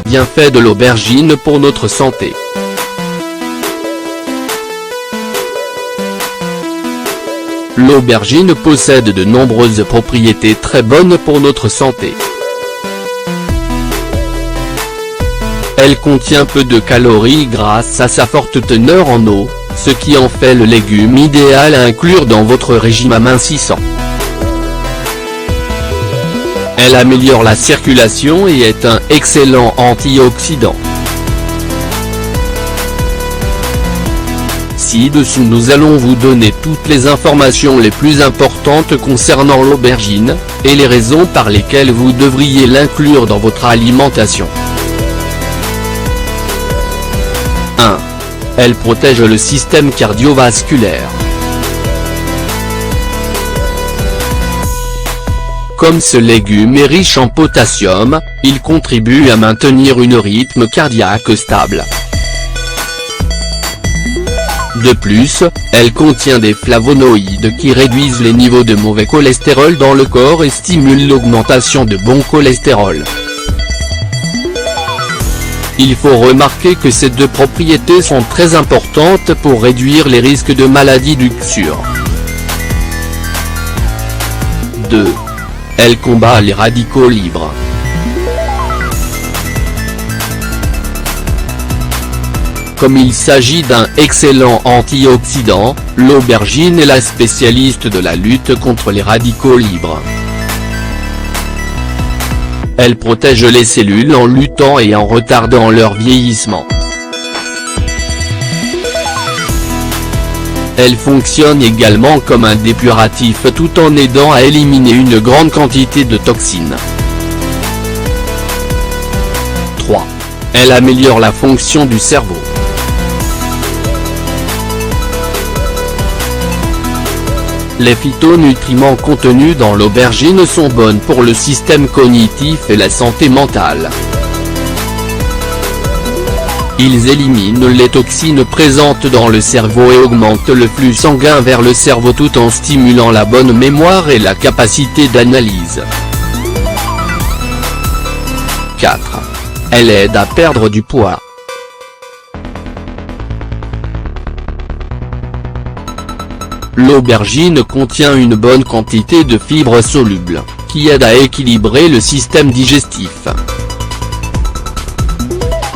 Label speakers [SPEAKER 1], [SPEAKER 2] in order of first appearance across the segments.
[SPEAKER 1] Bienfaits de l'aubergine pour notre santé. L'aubergine possède de nombreuses propriétés très bonnes pour notre santé. Elle contient peu de calories grâce à sa forte teneur en eau, ce qui en fait le légume idéal à inclure dans votre régime amincissant. Elle améliore la circulation et est un excellent antioxydant. Ci-dessous nous allons vous donner toutes les informations les plus importantes concernant l'aubergine, et les raisons par lesquelles vous devriez l'inclure dans votre alimentation. 1. Elle protège le système cardiovasculaire. Comme ce légume est riche en potassium, il contribue à maintenir un rythme cardiaque stable. De plus, elle contient des flavonoïdes qui réduisent les niveaux de mauvais cholestérol dans le corps et stimulent l'augmentation de bon cholestérol. Il faut remarquer que ces deux propriétés sont très importantes pour réduire les risques de maladies du cœur. 2. Elle combat les radicaux libres. Comme il s'agit d'un excellent antioxydant, l'aubergine est la spécialiste de la lutte contre les radicaux libres. Elle protège les cellules en luttant et en retardant leur vieillissement. Elle fonctionne également comme un dépuratif tout en aidant à éliminer une grande quantité de toxines. 3. Elle améliore la fonction du cerveau. Les phytonutriments contenus dans l'aubergine sont bonnes pour le système cognitif et la santé mentale. Ils éliminent les toxines présentes dans le cerveau et augmentent le flux sanguin vers le cerveau tout en stimulant la bonne mémoire et la capacité d'analyse. 4. Elle aide à perdre du poids. L'aubergine contient une bonne quantité de fibres solubles, qui aident à équilibrer le système digestif.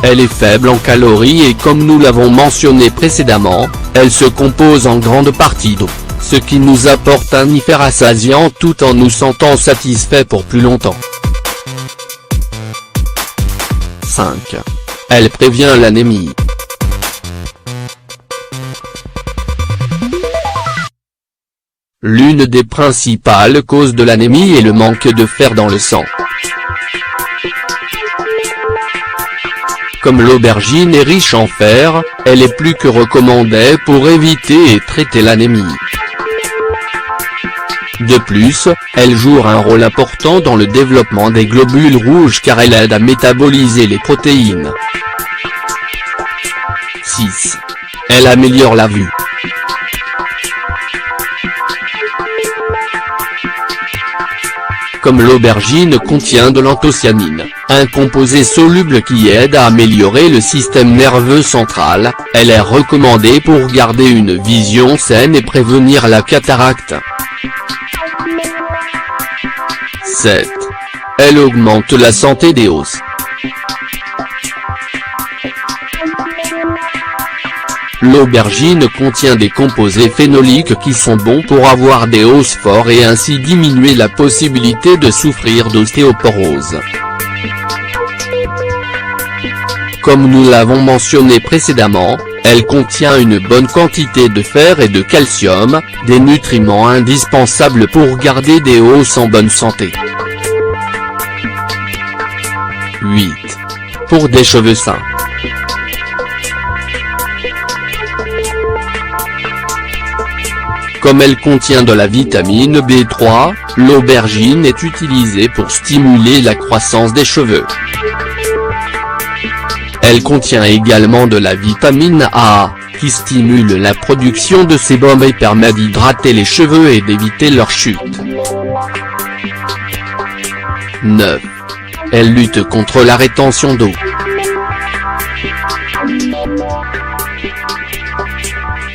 [SPEAKER 1] Elle est faible en calories et comme nous l'avons mentionné précédemment, elle se compose en grande partie d'eau, ce qui nous apporte un hyper rassasiant tout en nous sentant satisfaits pour plus longtemps. 5. Elle prévient l'anémie. L'une des principales causes de l'anémie est le manque de fer dans le sang. Comme l'aubergine est riche en fer, elle est plus que recommandée pour éviter et traiter l'anémie. De plus, elle joue un rôle important dans le développement des globules rouges car elle aide à métaboliser les protéines. 6. Elle améliore la vue. Comme l'aubergine contient de l'anthocyanine, un composé soluble qui aide à améliorer le système nerveux central, elle est recommandée pour garder une vision saine et prévenir la cataracte. 7. Elle augmente la santé des os. L'aubergine contient des composés phénoliques qui sont bons pour avoir des os forts et ainsi diminuer la possibilité de souffrir d'ostéoporose. Comme nous l'avons mentionné précédemment, elle contient une bonne quantité de fer et de calcium, des nutriments indispensables pour garder des os en bonne santé. 8. Pour des cheveux sains. Comme elle contient de la vitamine B3, l'aubergine est utilisée pour stimuler la croissance des cheveux. Elle contient également de la vitamine A, qui stimule la production de sébum et permet d'hydrater les cheveux et d'éviter leur chute. 9. Elle lutte contre la rétention d'eau.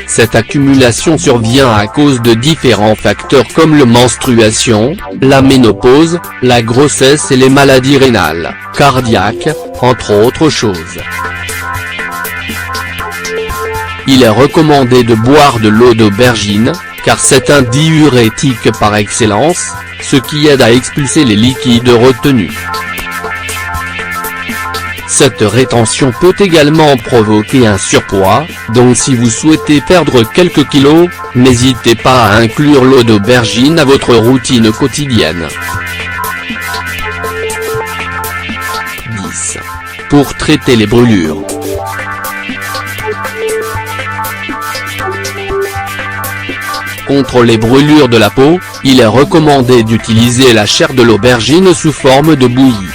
[SPEAKER 1] Cette accumulation survient à cause de différents facteurs comme la menstruation, la ménopause, la grossesse et les maladies rénales, cardiaques, entre autres choses. Il est recommandé de boire de l'eau d'aubergine, car c'est un diurétique par excellence, ce qui aide à expulser les liquides retenus. Cette rétention peut également provoquer un surpoids, donc si vous souhaitez perdre quelques kilos, n'hésitez pas à inclure l'eau d'aubergine à votre routine quotidienne. 10. Pour traiter les brûlures. Contre les brûlures de la peau, il est recommandé d'utiliser la chair de l'aubergine sous forme de bouillie.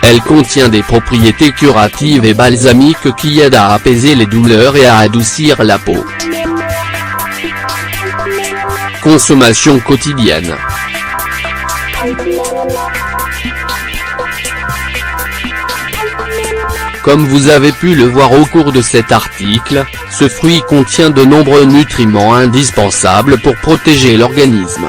[SPEAKER 1] Elle contient des propriétés curatives et balsamiques qui aident à apaiser les douleurs et à adoucir la peau. Consommation quotidienne. Comme vous avez pu le voir au cours de cet article, ce fruit contient de nombreux nutriments indispensables pour protéger l'organisme.